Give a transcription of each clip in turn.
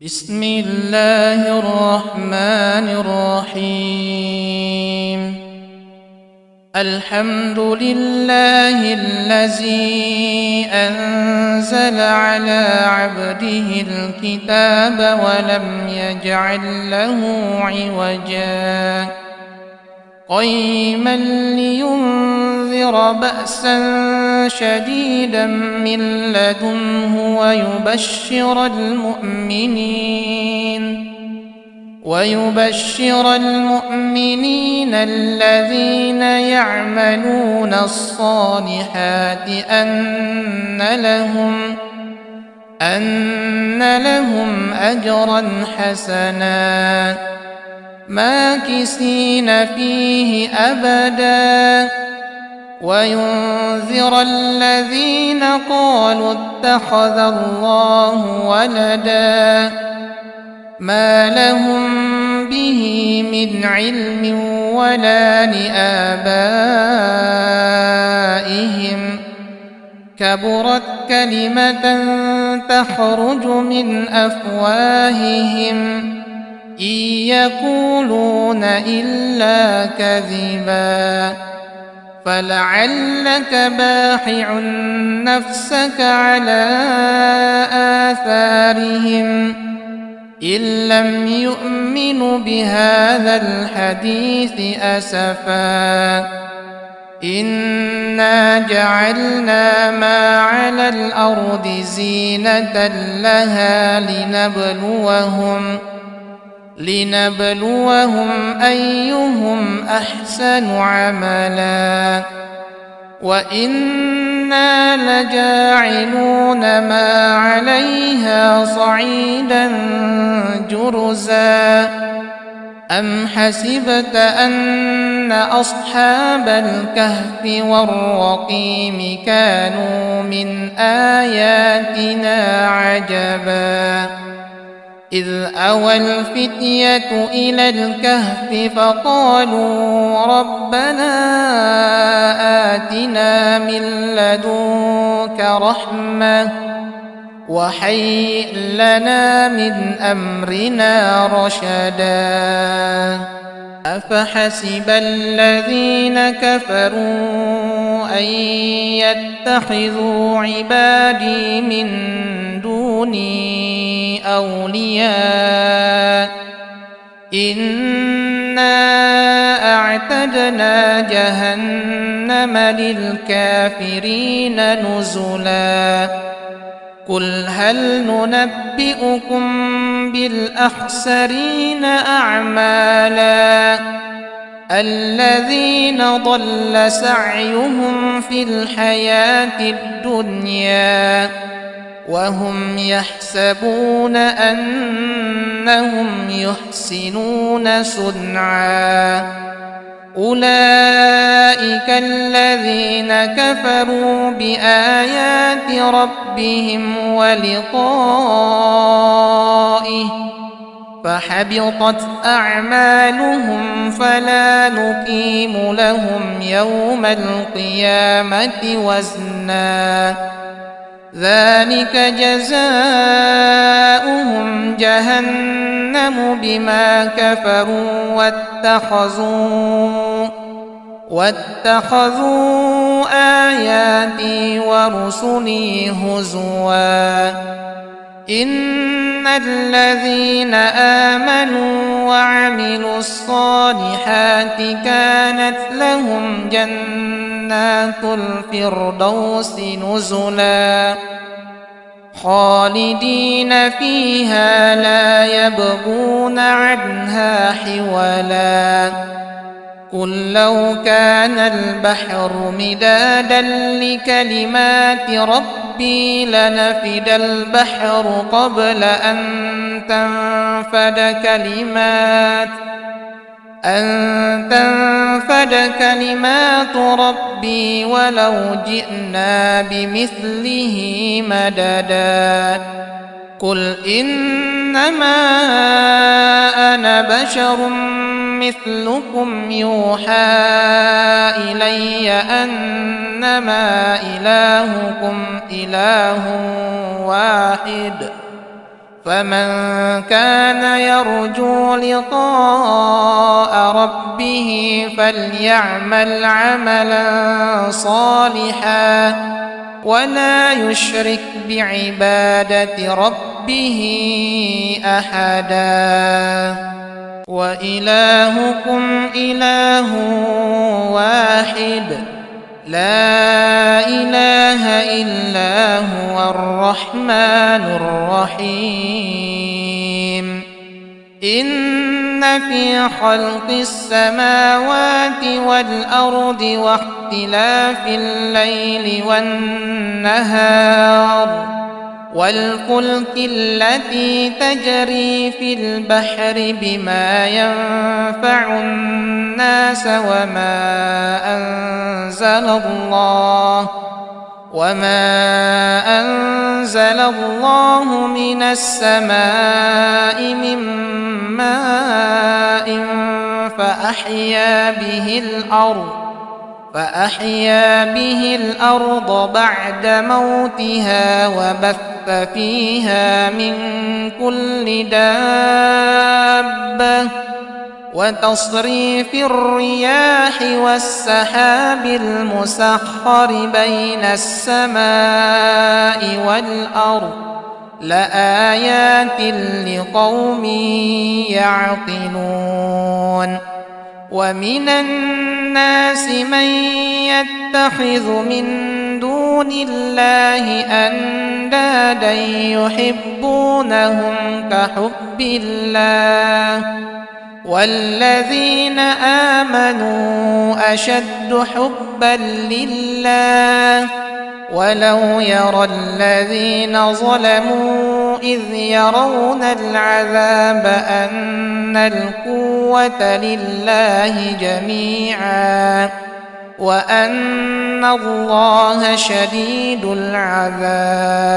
بسم الله الرحمن الرحيم. الحمد لله الذي أنزل على عبده الكتاب ولم يجعل له عوجا قيما لينذر بأسا شديدا من لدنه ويبشر المؤمنين الذين يعملون الصالحات أن لهم أجرا حسنا ماكثين فيه أبدا وينذر الذين قالوا اتخذ الله ولدا ما لهم به من علم ولا لآبائهم كبرت كلمة تخرج من أفواههم إن يقولون إلا كذبا فلعلك باخع نفسك على آثارهم إن لم يؤمنوا بهذا الحديث أسفا إنا جعلنا ما على الأرض زينة لها لنبلوهم أيهم أحسن عملا وإنا لجاعلون ما عليها صعيدا جرزا أم حسبت أن أصحاب الكهف والرقيم كانوا من آياتنا عجبا إذ أوى الفتية إلى الكهف فقالوا ربنا آتنا من لدنك رحمة وهيئ لنا من أمرنا رشدا أفحسب الذين كفروا أن يتخذوا عبادي من دوني أولياء إنا أعتدنا جهنم للكافرين نزلا قل هل ننبئكم بالأخسرين أعمالا الذين ضل سعيهم في الحياة الدنيا وهم يحسبون أنهم يحسنون صنعا أولئك الذين كفروا بآيات ربهم ولقائه فحبطت أعمالهم فلا نقيم لهم يوم القيامة وزنا ذلك جزاؤهم جهنم بما كفروا واتخذوا آياتي ورسلي هزوا إن الذين آمنوا وعملوا الصالحات كانت لهم جنات الفردوس نزلا خالدين فيها لا يبغون عنها حولا قل لو كان البحر مدادا لكلمات ربي لنفد البحر قبل أن تنفد كلمات ربي ولو جئنا بمثله مددا قل إنما أنا بشر مثلكم يوحى إلي أنما إلهكم إله واحد فمن كان يرجو لقاء ربه فليعمل عملا صالحا ولا يشرك بعبادة ربه أحدا وإلهكم إله واحد لا إله إلا هو الرحمن الرحيم إن في خلق السماوات والأرض واختلاف الليل والنهار والفلك التي تجري في البحر بما ينفع الناس وما أنزل الله من السماء من ماء فأحيا به الأرض بعد موتها وبث فيها من كل دابة وتصريف الرياح والسحاب المسخر بين السماء والأرض لآيات لقوم يعقلون ومن الناس من يتخذ من دون الله أندادا يحبونهم كحب الله والذين آمنوا أشد حبا لله ولو يرى الذين ظلموا إذ يرون العذاب أن القوة لله جميعا وأن الله شديد العذاب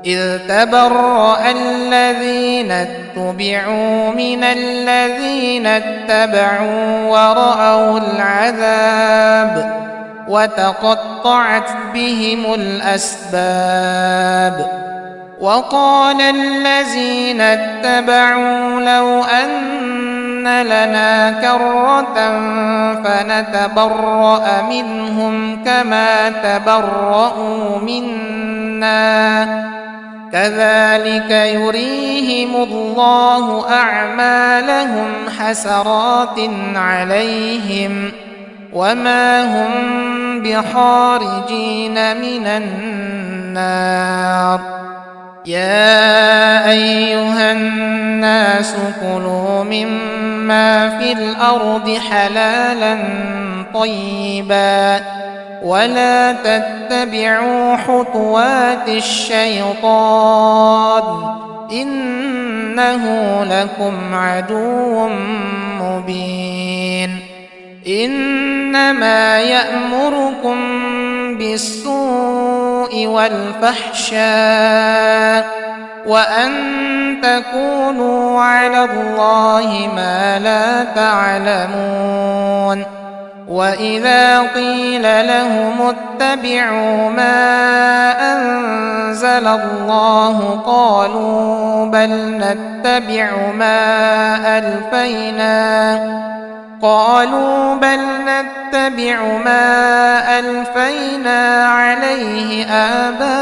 إذ تبرأ الذين اتبعوا من الذين اتبعوا ورأوا العذاب وتقطعت بهم الأسباب وقال الذين اتبعوا لو أن لنا كرة فنتبرأ منهم كما تبرأوا منا كذلك يريهم الله أعمالهم حسرات عليهم وما هم بخارجين من النار يا أيها الناس كلوا مما في الأرض حلالا طيبا ولا تتبعوا خطوات الشيطان إنه لكم عدو مبين إنما يأمركم بالسوء والفحشاء وأن تقولوا على الله ما لا تعلمون وإذا قيل لهم اتبعوا ما أنزل الله قالوا بل نتبع ما ألفينا عليه آباءنا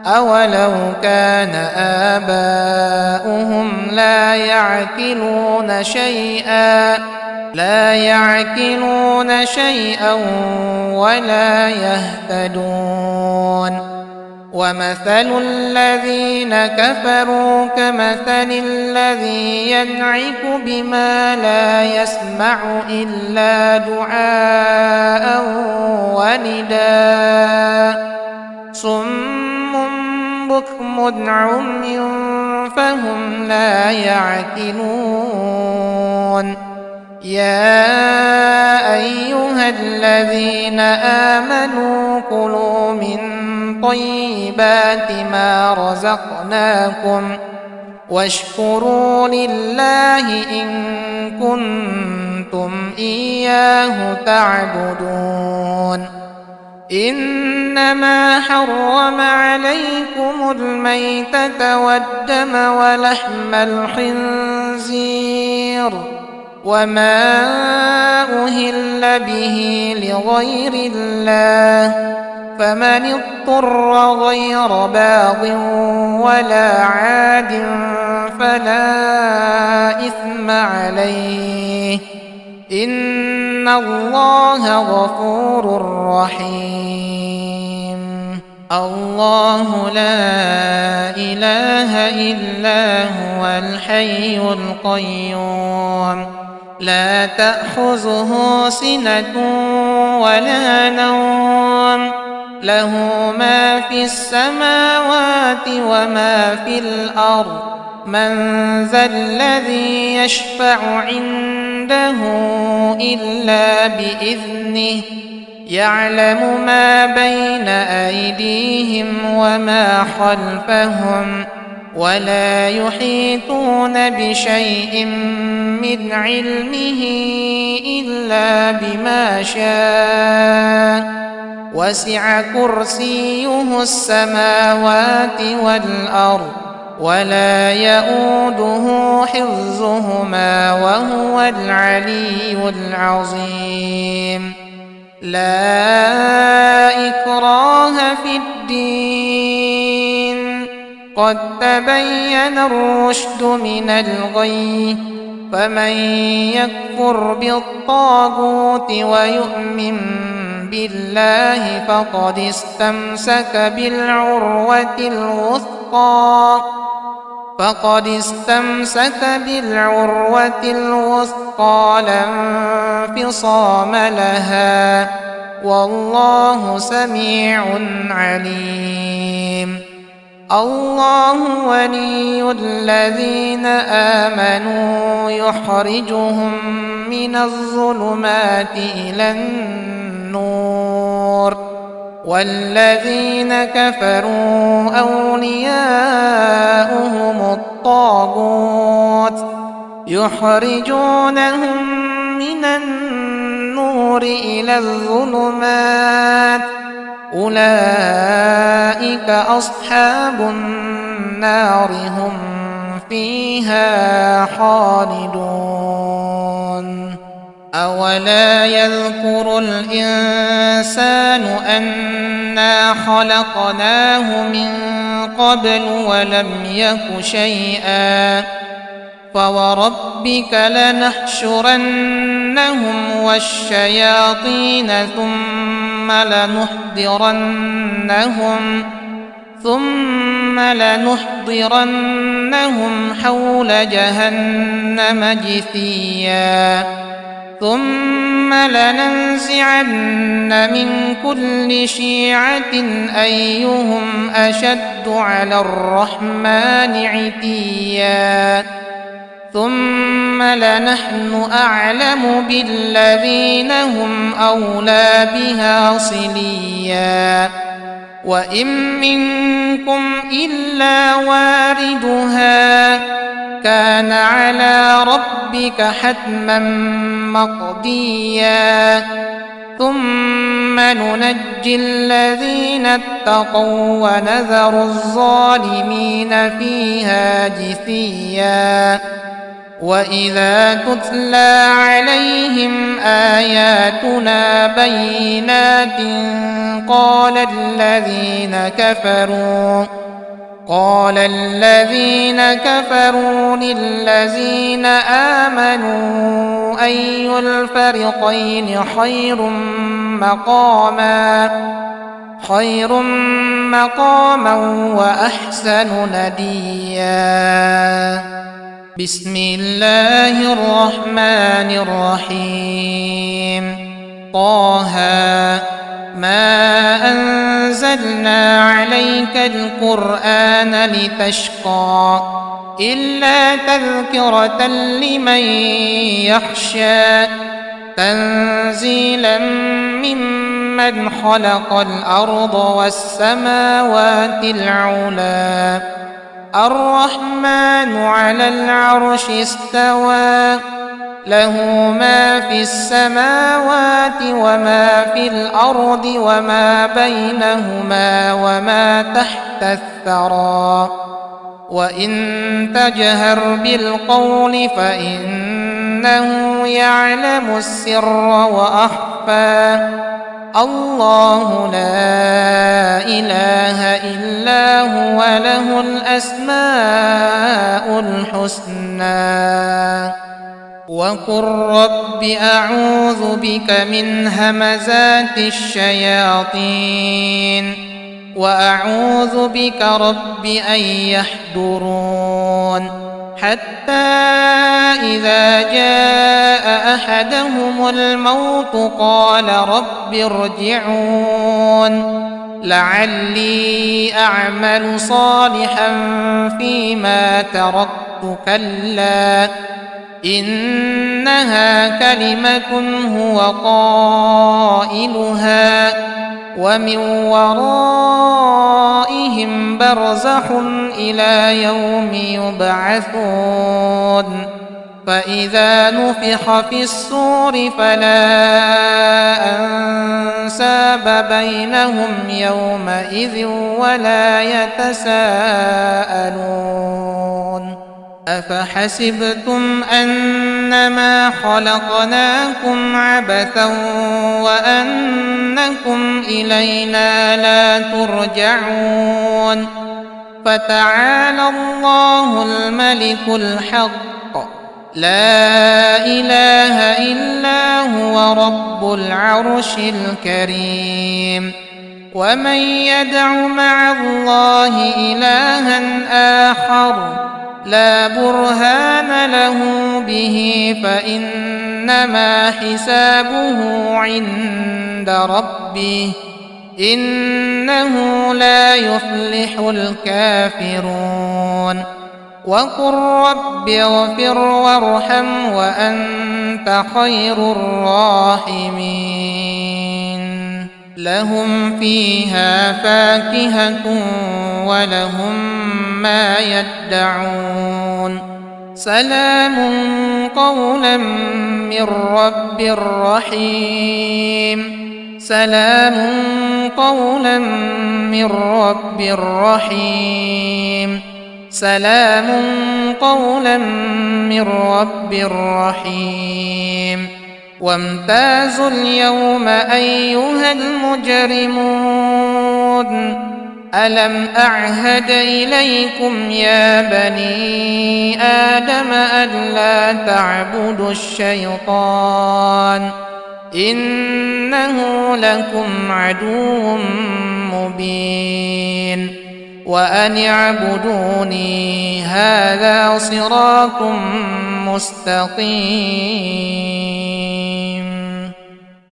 أولو كان آباؤهم لا يعقلون شيئا ولا يهتدون ومثل الذين كفروا كمثل الذي ينعق بما لا يسمع إلا دعاء ونداء صم بكم عمي فهم لا يعقلون يا أيها الذين آمنوا كلوا من طيبات ما رزقناكم واشكروا لله إن كنتم إياه تعبدون إنما حرم عليكم الميتة والدم ولحم الخنزير وما أهل به لغير الله، فمن اضطر غير باغ ولا عاد فلا إثم عليه، إن الله غفور رحيم. الله لا إله إلا هو الحي القيوم، لا تأخذه سنة ولا نوم، له ما في السماوات وما في الأرض، من ذا الذي يشفع عنده إلا بإذنه، يعلم ما بين أيديهم وما خلفهم، ولا يحيطون بشيء من علمه إلا بما شاء، وسع كرسيه السماوات والأرض، ولا يؤوده حفظهما وهو العلي العظيم. لا إكراه في الدين، قد تبين الرشد من الغي، فمن يكفر بالطاغوت ويؤمن بالله فقد استمسك بالعروة الوثقى لا انفصام لها، والله سميع عليم. الله ولي الذين آمنوا يخرجهم من الظلمات إلى النور، والذين كفروا أولياؤهم الطاغوت يخرجونهم من النور إلى الظلمات، أولئك أصحاب النار هم فيها خالدون. أولا يذكر الإنسان أنا خلقناه من قبل ولم يك شيئا، فوربك لنحشرنهم والشياطين ثم لنحضرنهم حول جهنم جثيا، ثم لننزعن من كل شيعة أيهم أشد على الرحمن عتيا، ثم لنحن أعلم بالذين هم أولى بها صليا، وإن منكم إلا واردها، كان على ربك حتما مقضيا، ثم ننجي الذين اتقوا ونذر الظالمين فيها جثيا. وإذا تتلى عليهم آياتنا بينات قال الذين كفروا للذين آمنوا أي الفريقين خير مقاما وأحسن نديا. بسم الله الرحمن الرحيم. طه ما أنزلنا عليك القرآن لتشقى إلا تذكرة لمن يخشى، تنزيلا ممن خلق الأرض والسماوات العلى، الرحمن على العرش استوى، له ما في السماوات وما في الأرض وما بينهما وما تحت الثرى وإن تجهر بالقول فإنه يعلم السر وأخفى الله لا إله إلا هو له الأسماء الحسنى وقل رب أعوذ بك من همزات الشياطين وأعوذ بك رب أن يحضرون حتى إذا جاء أحدهم الموت قال رب ارجعون لعلي أعمل صالحا فيما تركت كلا إنها كلمة هو قائلها ومن ورائهم برزخ إلى يوم يبعثون فإذا نفخ في الصور فلا أنساب بينهم يومئذ ولا يتساءلون أفحسبتم أنما خلقناكم عبثا وأنكم إلينا لا ترجعون فتعالى الله الملك الحق لا إله إلا هو رب العرش الكريم ومن يدع مع الله إلها آخر لا برهان له به فإنما حسابه عند ربه إنه لا يفلح الكافرون وقل رب اغفر وارحم وأنت خير الراحمين لهم فيها فاكهة ولهم ما يدعون سلام قولا من رب رحيم سلام قولا من رب رحيم سلام قولا من رب رحيم وامتازوا اليوم أيها المجرمون ألم أعهد إليكم يا بني آدم ألا تعبدوا الشيطان إنه لكم عدو مبين وأن اعبدوني هذا صراط مستقيم